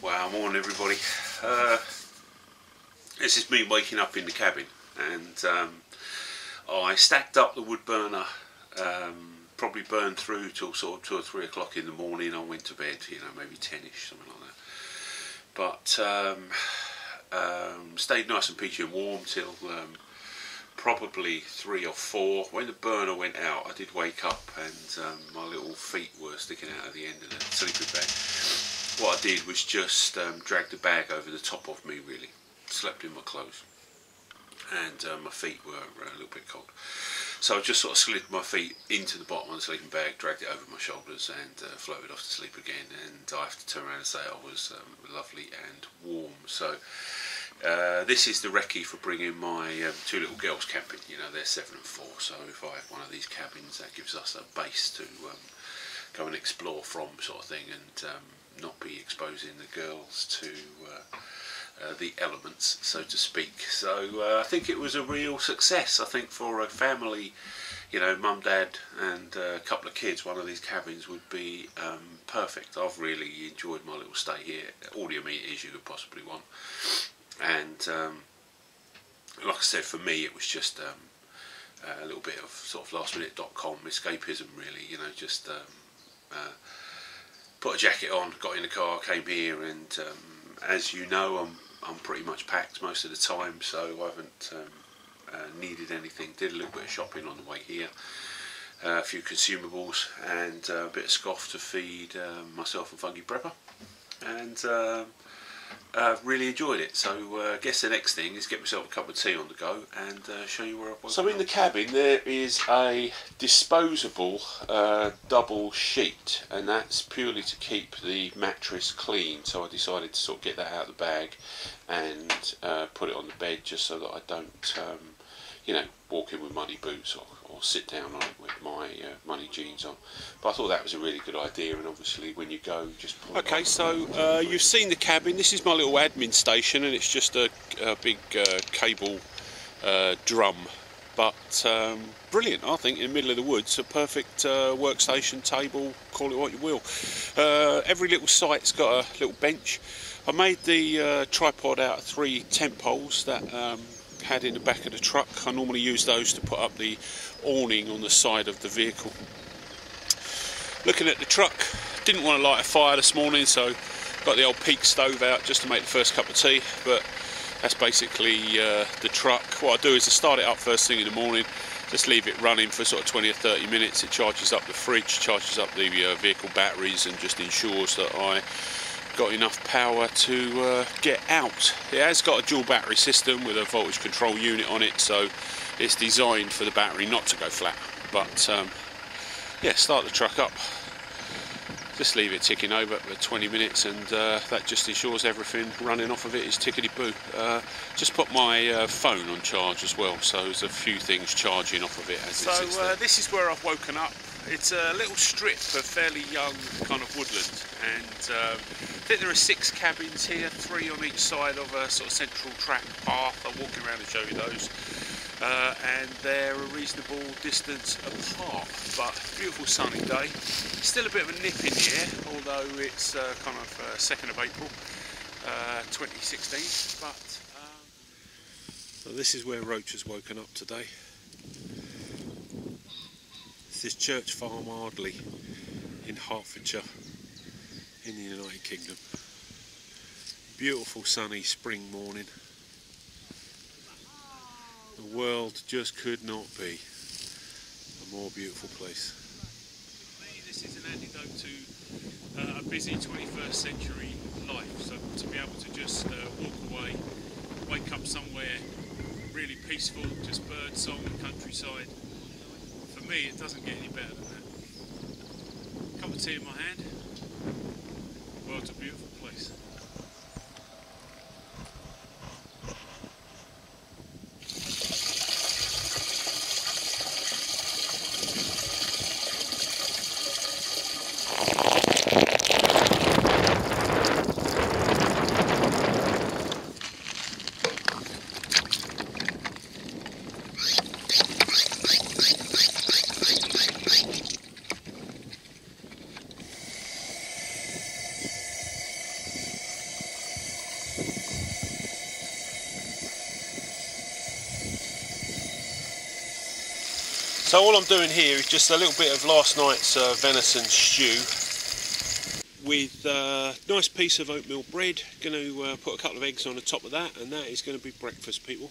Wow, morning everybody. This is me waking up in the cabin, and I stacked up the wood burner, probably burned through till sort of 2 or 3 o'clock in the morning. I went to bed, you know, maybe 10ish, something like that. But stayed nice and peachy and warm till probably 3 or 4. When the burner went out, I did wake up, and my little feet were sticking out of the end of the sleeping bag. What I did was just drag the bag over the top of me, really. Slept in my clothes, and my feet were a little bit cold. So I just sort of slid my feet into the bottom of the sleeping bag, dragged it over my shoulders, and floated off to sleep again. And I have to turn around and say I was lovely and warm. So this is the recce for bringing my 2 little girls camping. You know, they're 7 and 4, so if I have one of these cabins, that gives us a base to go and explore from, sort of thing, and not be exposing the girls to the elements, so to speak. So I think it was a real success. I think for a family, you know, mum, dad and a couple of kids, one of these cabins would be perfect. I've really enjoyed my little stay here. All the amenities you could possibly want, and like I said, for me it was just a little bit of sort of lastminute.com escapism, really. You know, just put a jacket on, got in the car, came here, and as you know, I'm pretty much packed most of the time, so I haven't needed anything. Did a little bit of shopping on the way here, a few consumables, and a bit of scoff to feed myself and Funky Prepper, and really enjoyed it. So I guess the next thing is get myself a cup of tea on the go and show you where I was. So in the cabin there is a disposable double sheet, and that's purely to keep the mattress clean. So I decided to sort of get that out of the bag and put it on the bed, just so that I don't you know, walk in with muddy boots or sit down on it with my muddy jeans on. But I thought that was a really good idea, and obviously when you go, just pull it on. So you've seen the cabin. This is my little admin station, and it's just a big cable drum, but brilliant, I think, in the middle of the woods. A perfect workstation, table, call it what you will. Every little site's got a little bench. I made the tripod out of 3 tent poles that had in the back of the truck. I normally use those to put up the awning on the side of the vehicle. Looking at the truck, didn't want to light a fire this morning, so got the old peak stove out just to make the first cup of tea, but that's basically the truck. What I do is I start it up first thing in the morning, just leave it running for sort of 20 or 30 minutes. It charges up the fridge, charges up the vehicle batteries, and just ensures that I got enough power to get out. It has got a dual battery system with a voltage control unit on it, so it's designed for the battery not to go flat. But yeah, start the truck up, just leave it ticking over for 20 minutes, and that just ensures everything running off of it is tickety-boo. Just put my phone on charge as well, so there's a few things charging off of it as it sits there. This is where I've woken up. It's a little strip of fairly young kind of woodland, and I think there are 6 cabins here, 3 on each side of a sort of central track path. I'll walk around and show you those, and they're a reasonable distance apart, but beautiful sunny day. Still a bit of a nip in the air, although it's kind of 2nd of April 2016. But so this is where Roach has woken up today. This is Church Farm Ardley in Hertfordshire in the United Kingdom. Beautiful sunny spring morning. The world just could not be a more beautiful place. For me, this is an antidote to a busy 21st century life. So to be able to just walk away, wake up somewhere really peaceful, just bird song and countryside. For me, it doesn't get any better than that. Cup of tea in my hand. The world's a beautiful place. So all I'm doing here is just a little bit of last night's venison stew with a nice piece of oatmeal bread. Going to put a couple of eggs on the top of that, and that is going to be breakfast, people.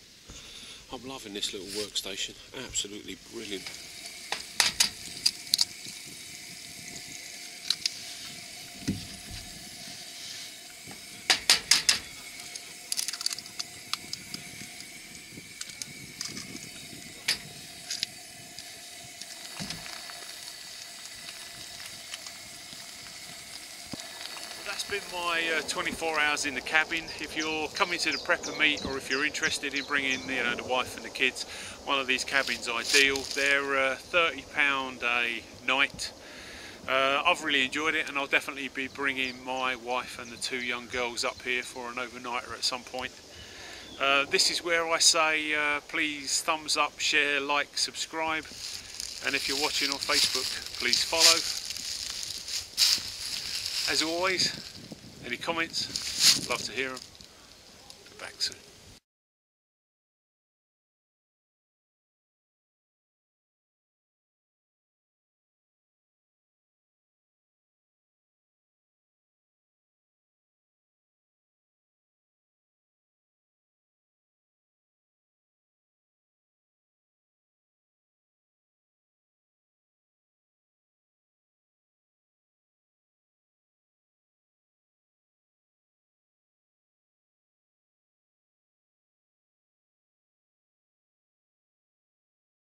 I'm loving this little workstation, absolutely brilliant. That's been my 24 hours in the cabin. If you're coming to the prepper meet, or if you're interested in bringing the wife and the kids, one of these cabins ideal. They're £30 a night. I've really enjoyed it, and I'll definitely be bringing my wife and the 2 young girls up here for an overnighter at some point. This is where I say please thumbs up, share, like, subscribe, and if you're watching on Facebook, please follow. As always, any comments, love to hear them. Be back soon.